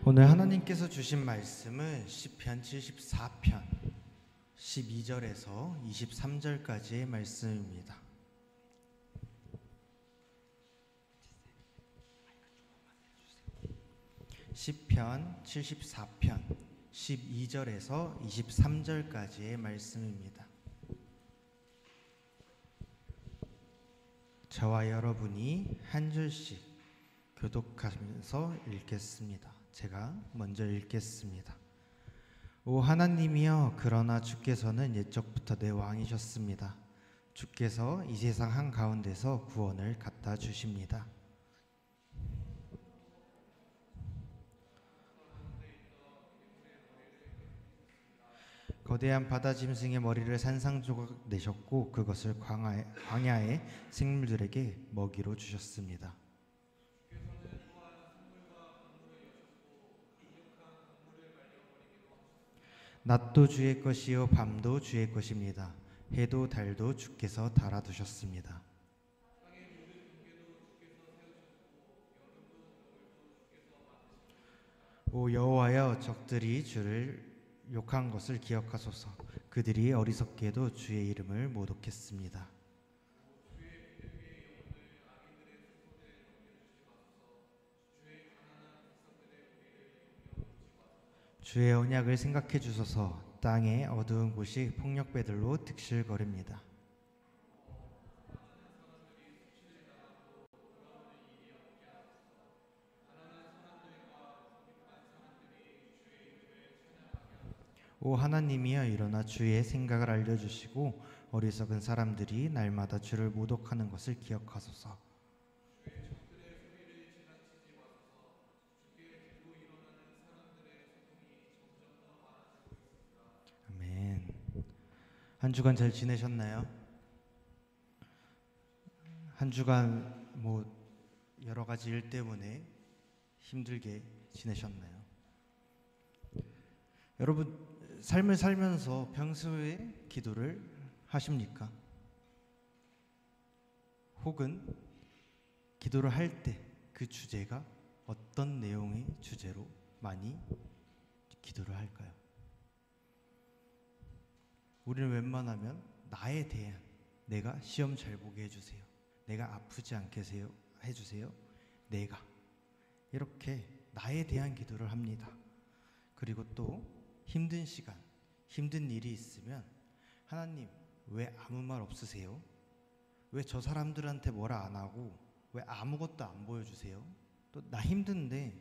오늘 하나님께서 주신 말씀은 시편 74편 12절에서 23절까지의 말씀입니다. 시편 74편 12절에서 23절까지의 말씀입니다. 저와 여러분이 한 절씩 교독하면서 읽겠습니다. 제가 먼저 읽겠습니다. 오 하나님이여, 그러나 주께서는 옛적부터 내 왕이셨습니다. 주께서 이 세상 한가운데서 구원을 갖다 주십니다. 거대한 바다 짐승의 머리를 산산조각 내셨고 그것을 광야의 생물들에게 먹이로 주셨습니다. 낮도 주의 것이요 밤도 주의 것입니다. 해도 달도 주께서 달아두셨습니다. 오 여호와여, 적들이 주를 욕한 것을 기억하소서. 그들이 어리석게도 주의 이름을 모독했습니다. 주의 언약을 생각해 주소서. 땅의 어두운 곳이 폭력배들로 득실거립니다. 오 하나님이여, 일어나 주의 생각을 알려주시고 어리석은 사람들이 날마다 주를 모독하는 것을 기억하소서. 아멘. 한 주간 잘 지내셨나요? 한 주간 여러 가지 일 때문에 힘들게 지내셨나요? 여러분, 삶을 살면서 평소에 기도를 하십니까? 혹은 기도를 할 때 그 주제가 어떤 내용의 주제로 많이 기도를 할까요? 우리는 웬만하면 나에 대한, 내가 시험 잘 보게 해주세요, 내가 아프지 않게 해주세요, 내가, 이렇게 나에 대한 기도를 합니다. 그리고 또 힘든 시간, 힘든 일이 있으면 하나님 왜 아무 말 없으세요? 왜 저 사람들한테 뭐라 안 하고 왜 아무것도 안 보여주세요? 또 나 힘든데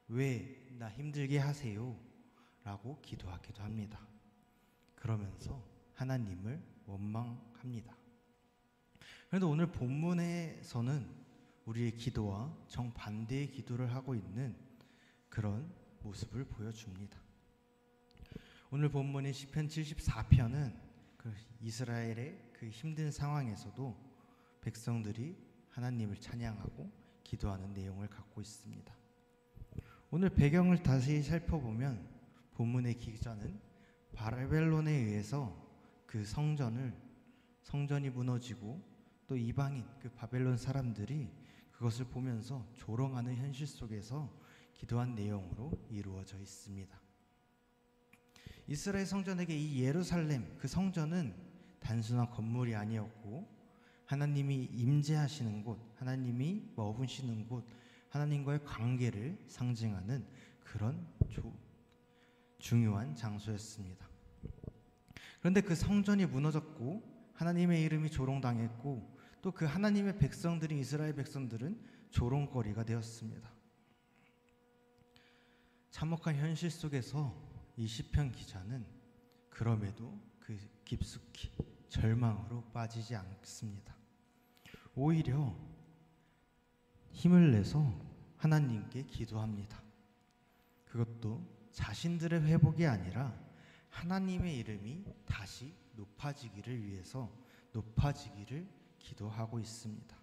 왜 나 힘들게 하세요? 라고 기도하기도 합니다. 그러면서 하나님을 원망합니다. 그런데 오늘 본문에서는 우리의 기도와 정반대의 기도를 하고 있는 그런 모습을 보여줍니다. 오늘 본문인 시편 74편은 그 이스라엘의 그 힘든 상황에서도 백성들이 하나님을 찬양하고 기도하는 내용을 갖고 있습니다. 오늘 배경을 다시 살펴보면 본문의 기자는 바벨론에 의해서 그 성전이 무너지고 또 이방인 그 바벨론 사람들이 그것을 보면서 조롱하는 현실 속에서 기도한 내용으로 이루어져 있습니다. 이스라엘 성전에게 이 예루살렘 그 성전은 단순한 건물이 아니었고 하나님이 임재하시는 곳, 하나님이 머무시는 곳, 하나님과의 관계를 상징하는 그런 중요한 장소였습니다. 그런데 그 성전이 무너졌고 하나님의 이름이 조롱당했고 또 그 하나님의 백성들인 이스라엘 백성들은 조롱거리가 되었습니다. 참혹한 현실 속에서 이 시편 기자는 그럼에도 그 깊숙이 절망으로 빠지지 않습니다. 오히려 힘을 내서 하나님께 기도합니다. 그것도 자신들의 회복이 아니라 하나님의 이름이 다시 높아지기를 위해서 높아지기를 기도하고 있습니다.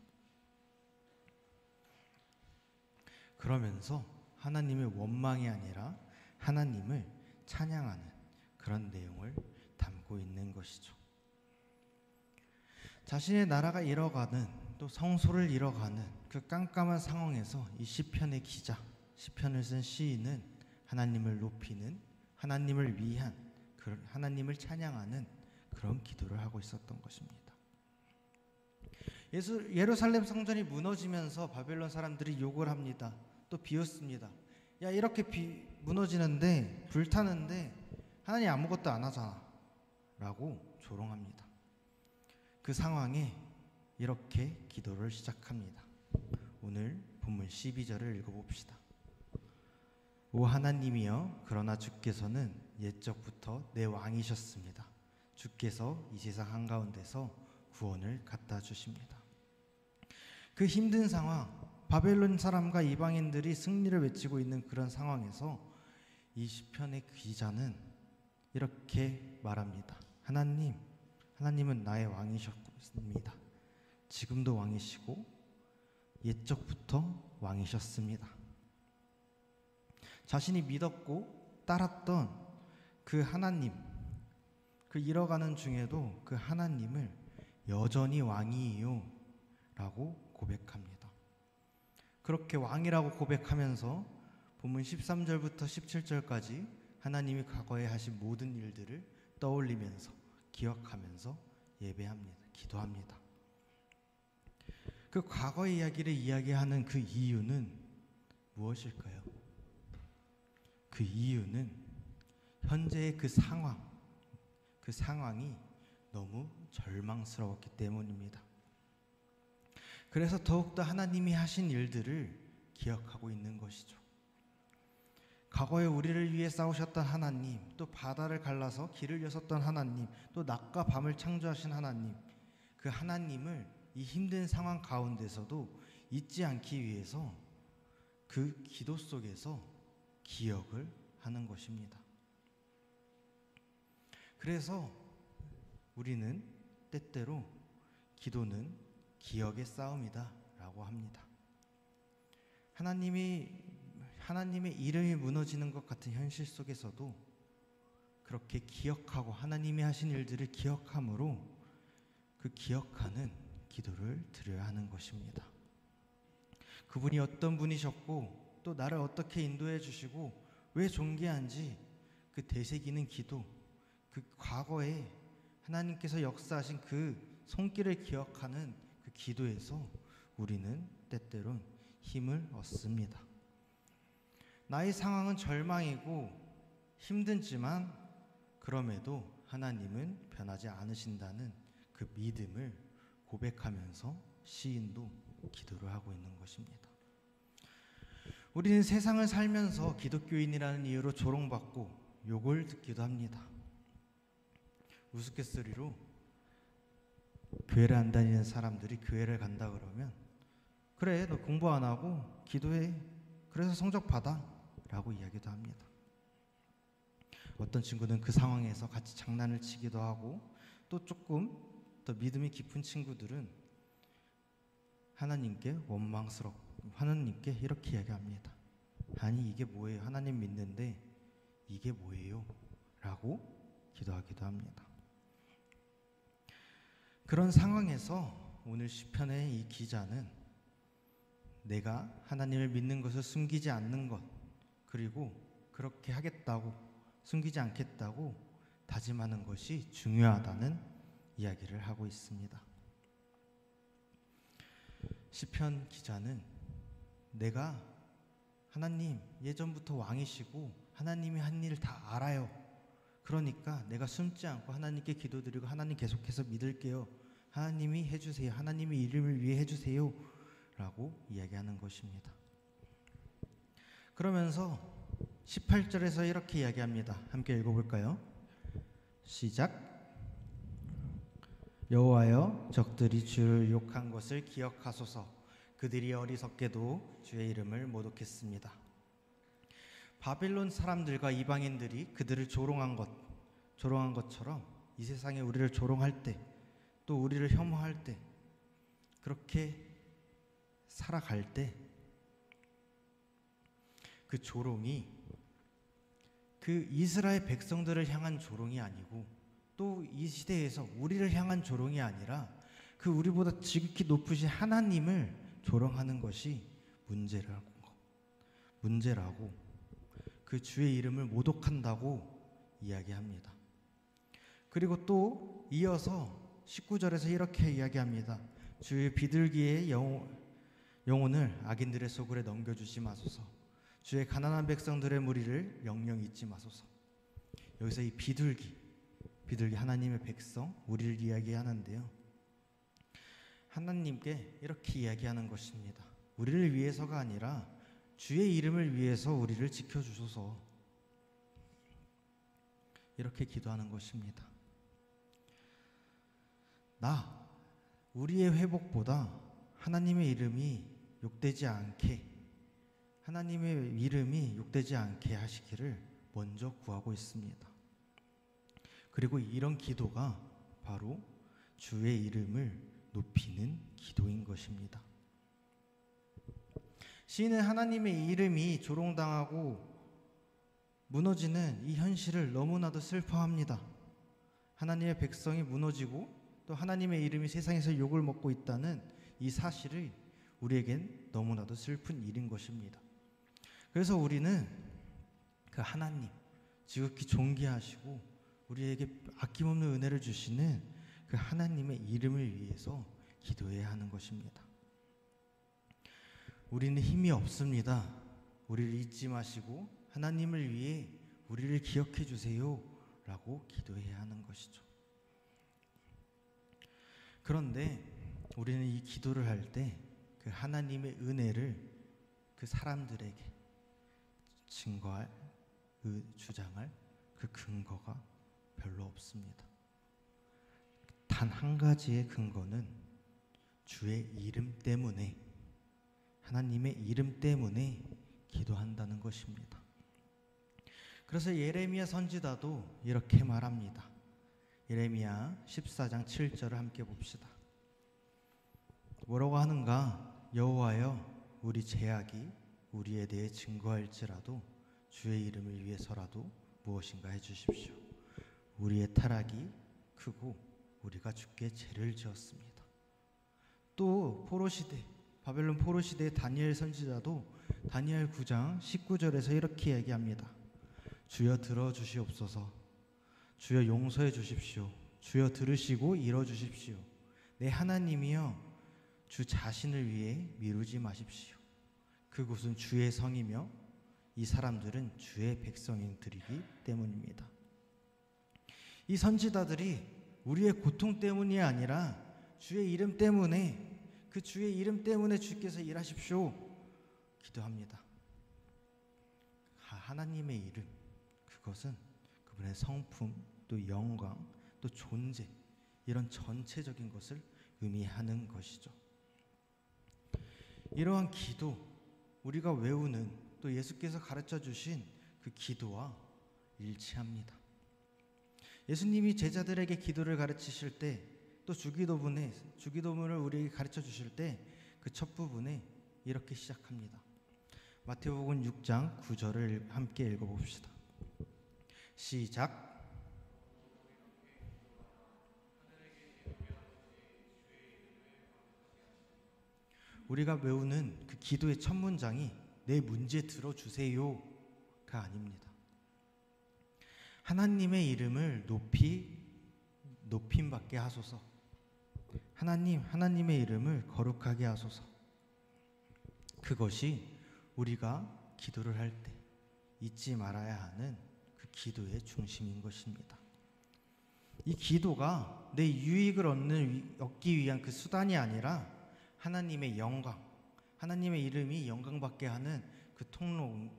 그러면서 하나님의 원망이 아니라 하나님을 찬양하는 그런 내용을 담고 있는 것이죠. 자신의 나라가 잃어가는 또 성소를 잃어가는 그 깜깜한 상황에서 이 시편의 기자 시편을 쓴 시인은 하나님을 높이는, 하나님을 위한, 하나님을 찬양하는 그런 기도를 하고 있었던 것입니다. 예루살렘 성전이 무너지면서 바벨론 사람들이 욕을 합니다. 또 비웃습니다. 야, 이렇게 무너지는데, 불타는데 하나님 아무것도 안 하잖아 라고 조롱합니다. 그 상황에 이렇게 기도를 시작합니다. 오늘 본문 12절을 읽어봅시다. 오 하나님이여, 그러나 주께서는 옛적부터 내 왕이셨습니다. 주께서 이 세상 한가운데서 구원을 갖다 주십니다. 그 힘든 상황, 바벨론 사람과 이방인들이 승리를 외치고 있는 그런 상황에서 이 시편의 기자는 이렇게 말합니다. 하나님은 나의 왕이셨습니다. 지금도 왕이시고 옛적부터 왕이셨습니다. 자신이 믿었고 따랐던 그 하나님, 그 잃어가는 중에도 그 하나님을 여전히 왕이에요 라고 고백합니다. 그렇게 왕이라고 고백하면서 본문 13절부터 17절까지 하나님이 과거에 하신 모든 일들을 떠올리면서 기억하면서 예배합니다. 기도합니다. 그 과거의 이야기를 이야기하는 그 이유는 무엇일까요? 그 이유는 현재의 그 상황이 너무 절망스러웠기 때문입니다. 그래서 더욱더 하나님이 하신 일들을 기억하고 있는 것이죠. 과거에 우리를 위해 싸우셨던 하나님, 또 바다를 갈라서 길을 여섰던 하나님, 또 낮과 밤을 창조하신 하나님, 그 하나님을 이 힘든 상황 가운데서도 잊지 않기 위해서 그 기도 속에서 기억을 하는 것입니다. 그래서 우리는 때때로 기도는 기억의 싸움이다 라고 합니다. 하나님의 이름이 무너지는 것 같은 현실 속에서도 그렇게 기억하고 하나님이 하신 일들을 기억함으로 그 기억하는 기도를 드려야 하는 것입니다. 그분이 어떤 분이셨고 또 나를 어떻게 인도해 주시고 왜 존귀한지 그 되새기는 기도, 그 과거에 하나님께서 역사하신 그 손길을 기억하는 그 기도에서 우리는 때때론 힘을 얻습니다. 나의 상황은 절망이고 힘들지만 그럼에도 하나님은 변하지 않으신다는 그 믿음을 고백하면서 시인도 기도를 하고 있는 것입니다. 우리는 세상을 살면서 기독교인이라는 이유로 조롱받고 욕을 듣기도 합니다. 우스갯소리로 교회를 안 다니는 사람들이 교회를 간다 그러면 그래, 너 공부 안 하고 기도해, 그래서 성적 받아 라고 이야기도 합니다. 어떤 친구는 그 상황에서 같이 장난을 치기도 하고, 또 조금 더 믿음이 깊은 친구들은 하나님께 하나님께 이렇게 이야기합니다. 아니 이게 뭐예요? 하나님 믿는데 이게 뭐예요? 라고 기도하기도 합니다. 그런 상황에서 오늘 시편의 이 기자는 내가 하나님을 믿는 것을 숨기지 않는 것, 그리고 그렇게 하겠다고, 숨기지 않겠다고 다짐하는 것이 중요하다는 이야기를 하고 있습니다. 시편 기자는 내가 하나님 예전부터 왕이시고 하나님이 한 일을 다 알아요. 그러니까 내가 숨지 않고 하나님께 기도드리고 하나님 계속해서 믿을게요. 하나님이 해주세요. 하나님의 이름을 위해 해주세요. 라고 이야기하는 것입니다. 그러면서 18절에서 이렇게 이야기합니다. 함께 읽어볼까요? 시작. 여호와여, 적들이 주를 욕한 것을 기억하소서. 그들이 어리석게도 주의 이름을 모독했습니다. 바빌론 사람들과 이방인들이 그들을 조롱한 것처럼 이 세상에 우리를 조롱할 때, 또 우리를 혐오할 때, 그렇게 살아갈 때 그 조롱이 그 이스라엘 백성들을 향한 조롱이 아니고 또 이 시대에서 우리를 향한 조롱이 아니라 그 우리보다 지극히 높으신 하나님을 조롱하는 것이 문제라고, 그 주의 이름을 모독한다고 이야기합니다. 그리고 또 이어서 19절에서 이렇게 이야기합니다. 주의 비둘기의 영혼을 악인들의 소굴에 넘겨주지 마소서. 주의 가난한 백성들의 무리를 영영 잊지 마소서. 여기서 이 비둘기 하나님의 백성, 우리를 이야기하는데요. 하나님께 이렇게 이야기하는 것입니다. 우리를 위해서가 아니라 주의 이름을 위해서 우리를 지켜주소서. 이렇게 기도하는 것입니다. 우리의 회복보다 하나님의 이름이 욕되지 않게 하시기를 먼저 구하고 있습니다. 그리고 이런 기도가 바로 주의 이름을 높이는 기도인 것입니다. 시인은 하나님의 이름이 조롱당하고 무너지는 이 현실을 너무나도 슬퍼합니다. 하나님의 백성이 무너지고 또 하나님의 이름이 세상에서 욕을 먹고 있다는 이 사실이 우리에겐 너무나도 슬픈 일인 것입니다. 그래서 우리는 그 하나님, 지극히 존귀하시고 우리에게 아낌없는 은혜를 주시는 그 하나님의 이름을 위해서 기도해야 하는 것입니다. 우리는 힘이 없습니다. 우리를 잊지 마시고 하나님을 위해 우리를 기억해 주세요 라고 기도해야 하는 것이죠. 그런데 우리는 이 기도를 할 때 그 하나님의 은혜를 그 사람들에게 증거할, 주장할 그 근거가 별로 없습니다. 단 한 가지의 근거는 주의 이름 때문에, 하나님의 이름 때문에 기도한다는 것입니다. 그래서 예레미야 선지자도 이렇게 말합니다. 예레미야 14장 7절을 함께 봅시다. 뭐라고 하는가? 여호와여, 우리 죄악이 우리에 대해 증거할지라도 주의 이름을 위해서라도 무엇인가 해주십시오. 우리의 타락이 크고 우리가 주께 죄를 지었습니다. 또 바벨론 포로 시대의 다니엘 선지자도 다니엘 9장 19절에서 이렇게 얘기합니다. 주여 들어주시옵소서. 주여 용서해 주십시오. 주여 들으시고 이뤄주십시오. 내 하나님이여, 주 자신을 위해 미루지 마십시오. 그곳은 주의 성이며 이 사람들은 주의 백성들이기 때문입니다. 이 선지자들이 우리의 고통 때문이 아니라 주의 이름 때문에, 그 주의 이름 때문에 주께서 일하십시오 기도합니다. 하나님의 이름, 그것은 그분의 성품, 또 영광, 또 존재, 이런 전체적인 것을 의미하는 것이죠. 이러한 기도, 우리가 외우는, 또 예수께서 가르쳐 주신 그 기도와 일치합니다. 예수님이 제자들에게 기도를 가르치실 때, 또 주기도문을 우리에게 가르쳐 주실 때 그 첫 부분에 이렇게 시작합니다. 마태복음 6장 9절을 함께 읽어봅시다. 시작. 우리가 외우는 그 기도의 첫 문장이 내 문제 들어주세요가 아닙니다. 하나님의 이름을 높임받게 하소서. 하나님의 이름을 거룩하게 하소서. 그것이 우리가 기도를 할 때 잊지 말아야 하는 그 기도의 중심인 것입니다. 이 기도가 내 유익을 얻기 위한 그 수단이 아니라 하나님의 영광, 하나님의 이름이 영광받게 하는 그 통로,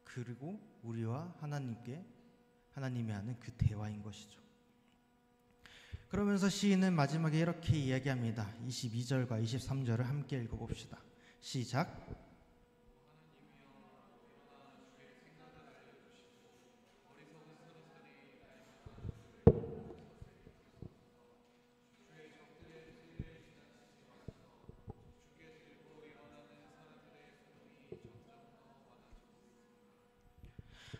그리고 우리와 하나님이 하는 그 대화인 것이죠. 그러면서 시인은 마지막에 이렇게 이야기합니다. 22절과 23절을 함께 읽어봅시다. 시작.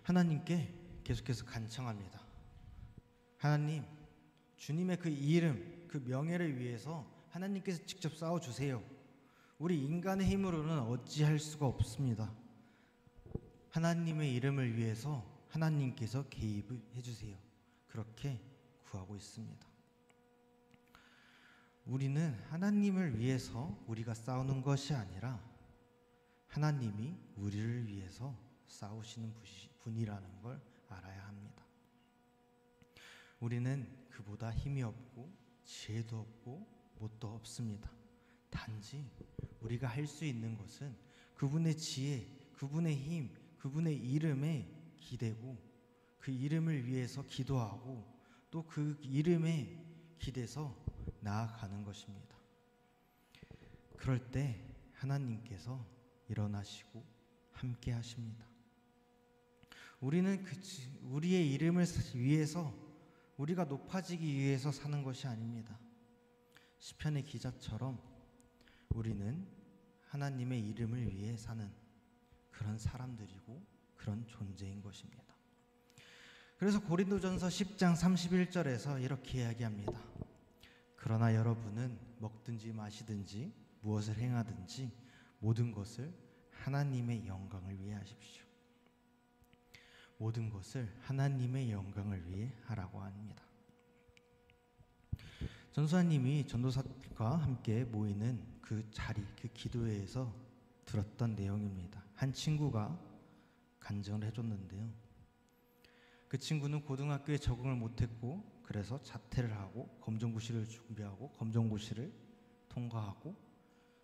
하나님께 계속해서 간청합니다. 하나님, 주님의 그 이름, 그 명예를 위해서 하나님께서 직접 싸워주세요. 우리 인간의 힘으로는 어찌할 수가 없습니다. 하나님의 이름을 위해서 하나님께서 개입을 해주세요. 그렇게 구하고 있습니다. 우리는 하나님을 위해서 우리가 싸우는 것이 아니라 하나님이 우리를 위해서 싸우시는 분이라는 걸 알아야 합니다. 우리는 그보다 힘이 없고 지혜도 없고 뭣도 없습니다. 단지 우리가 할 수 있는 것은 그분의 지혜, 그분의 힘, 그분의 이름에 기대고 그 이름을 위해서 기도하고 또 그 이름에 기대서 나아가는 것입니다. 그럴 때 하나님께서 일어나시고 함께 하십니다. 우리는 우리의 이름을 위해서 우리가 높아지기 위해서 사는 것이 아닙니다. 시편의 기자처럼 우리는 하나님의 이름을 위해 사는 그런 사람들이고 그런 존재인 것입니다. 그래서 고린도전서 10장 31절에서 이렇게 이야기합니다. 그러나 여러분은 먹든지 마시든지 무엇을 행하든지 모든 것을 하나님의 영광을 위해 하십시오. 모든 것을 하나님의 영광을 위해 하라고 합니다. 전수아님이 전도사과 함께 모이는 그 자리, 그 기도회에서 들었던 내용입니다. 한 친구가 간증을 해줬는데요. 그 친구는 고등학교에 적응을 못했고 그래서 자퇴를 하고 검정고시를 준비하고 검정고시를 통과하고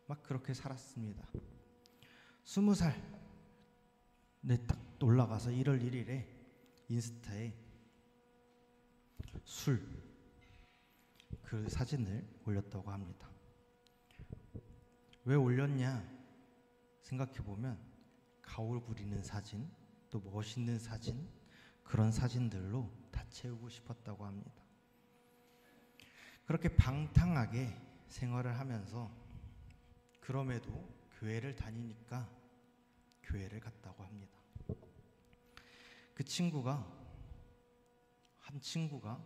막 그렇게 살았습니다. 20살에 딱 올라가서 1월 1일에 인스타에 그 사진을 올렸다고 합니다. 왜 올렸냐 생각해보면 가올 부리는 사진, 또 멋있는 사진, 그런 사진들로 다 채우고 싶었다고 합니다. 그렇게 방탕하게 생활을 하면서 그럼에도 교회를 다니니까 교회를 갔다고 합니다. 한 친구가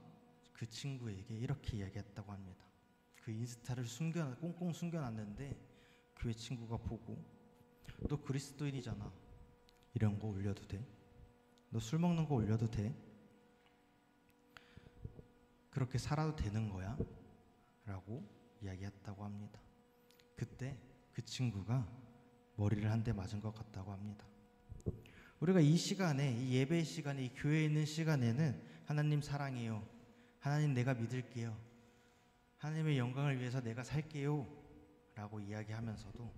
그 친구에게 이렇게 이야기했다고 합니다. 그 인스타를 꽁꽁 숨겨놨는데 교회 친구가 보고 너 그리스도인이잖아. 이런 거 올려도 돼? 너 술 먹는 거 올려도 돼? 그렇게 살아도 되는 거야? 라고 이야기했다고 합니다. 그때 그 친구가 머리를 한 대 맞은 것 같다고 합니다. 우리가 이 시간에, 이 예배 시간에, 이 교회에 있는 시간에는 하나님 사랑해요. 하나님 내가 믿을게요. 하나님의 영광을 위해서 내가 살게요. 라고 이야기하면서도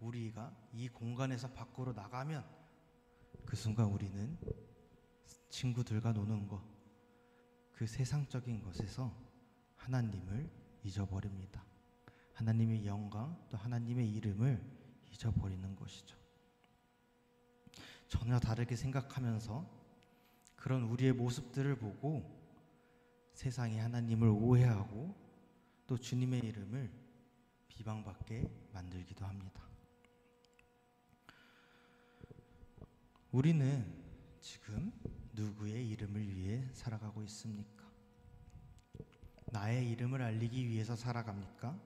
우리가 이 공간에서 밖으로 나가면 그 순간 우리는 친구들과 노는 것, 그 세상적인 것에서 하나님을 잊어버립니다. 하나님의 영광 또 하나님의 이름을 잊어버리는 것이죠. 전혀 다르게 생각하면서 그런 우리의 모습들을 보고 세상이 하나님을 오해하고 또 주님의 이름을 비방받게 만들기도 합니다. 우리는 지금 누구의 이름을 위해 살아가고 있습니까? 나의 이름을 알리기 위해서 살아갑니까?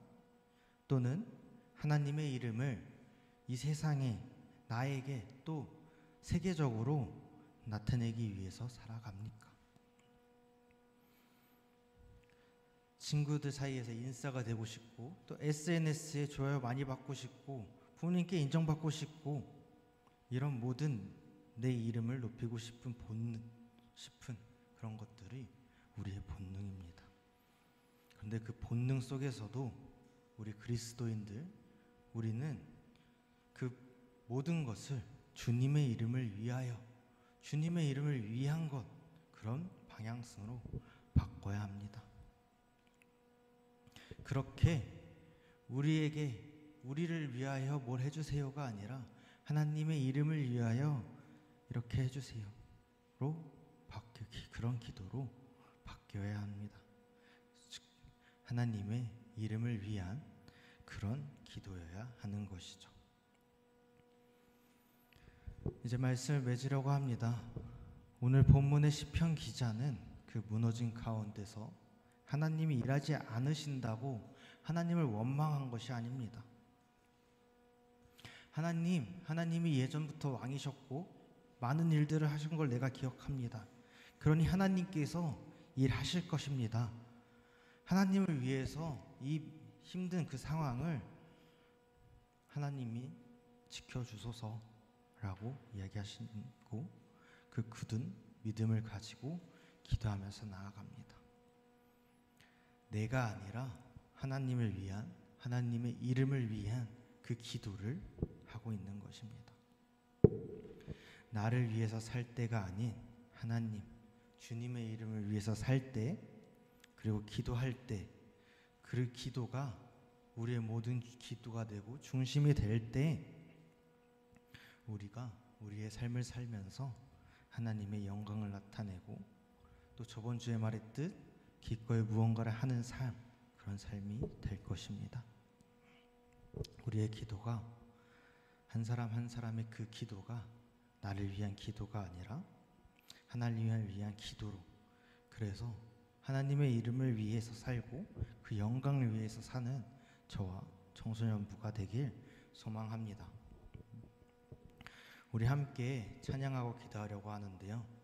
또는 하나님의 이름을 이 세상에 나에게 또 세계적으로 나타내기 위해서 살아갑니까? 친구들 사이에서 인싸가 되고 싶고 또 SNS에 좋아요 많이 받고 싶고 부모님께 인정받고 싶고 이런 모든 내 이름을 높이고 싶은 그런 것들이 우리의 본능입니다. 그런데 그 본능 속에서도 우리 그리스도인들, 우리는 그 모든 것을 주님의 이름을 위하여, 주님의 이름을 위한 것, 그런 방향성으로 바꿔야 합니다. 그렇게 우리를 위하여 뭘 해주세요가 아니라 하나님의 이름을 위하여 이렇게 해주세요로 그런 기도로 바뀌어야 합니다. 즉 하나님의 이름을 위한 그런 기도여야 하는 것이죠. 이제 말씀을 맺으려고 합니다. 오늘 본문의 시편 기자는 그 무너진 가운데서 하나님이 일하지 않으신다고 하나님을 원망한 것이 아닙니다. 하나님이 예전부터 왕이셨고 많은 일들을 하신 걸 내가 기억합니다. 그러니 하나님께서 일하실 것입니다. 하나님을 위해서 이 힘든 그 상황을 하나님이 지켜주소서라고 이야기하시고 그 굳은 믿음을 가지고 기도하면서 나아갑니다. 내가 아니라 하나님을 위한, 하나님의 이름을 위한 그 기도를 하고 있는 것입니다. 나를 위해서 살 때가 아닌 하나님, 주님의 이름을 위해서 살 때, 그리고 기도할 때, 그 기도가 우리의 모든 기도가 되고 중심이 될 때 우리가 우리의 삶을 살면서 하나님의 영광을 나타내고 또 저번 주에 말했듯 기꺼이 무언가를 하는 삶, 그런 삶이 될 것입니다. 우리의 기도가 한 사람 한 사람의 그 기도가 나를 위한 기도가 아니라 하나님을 위한 기도로, 그래서 하나님의 이름을 위해서 살고 그 영광을 위해서 사는 저와 청소년부가 되길 소망합니다. 우리 함께 찬양하고 기도하려고 하는데요.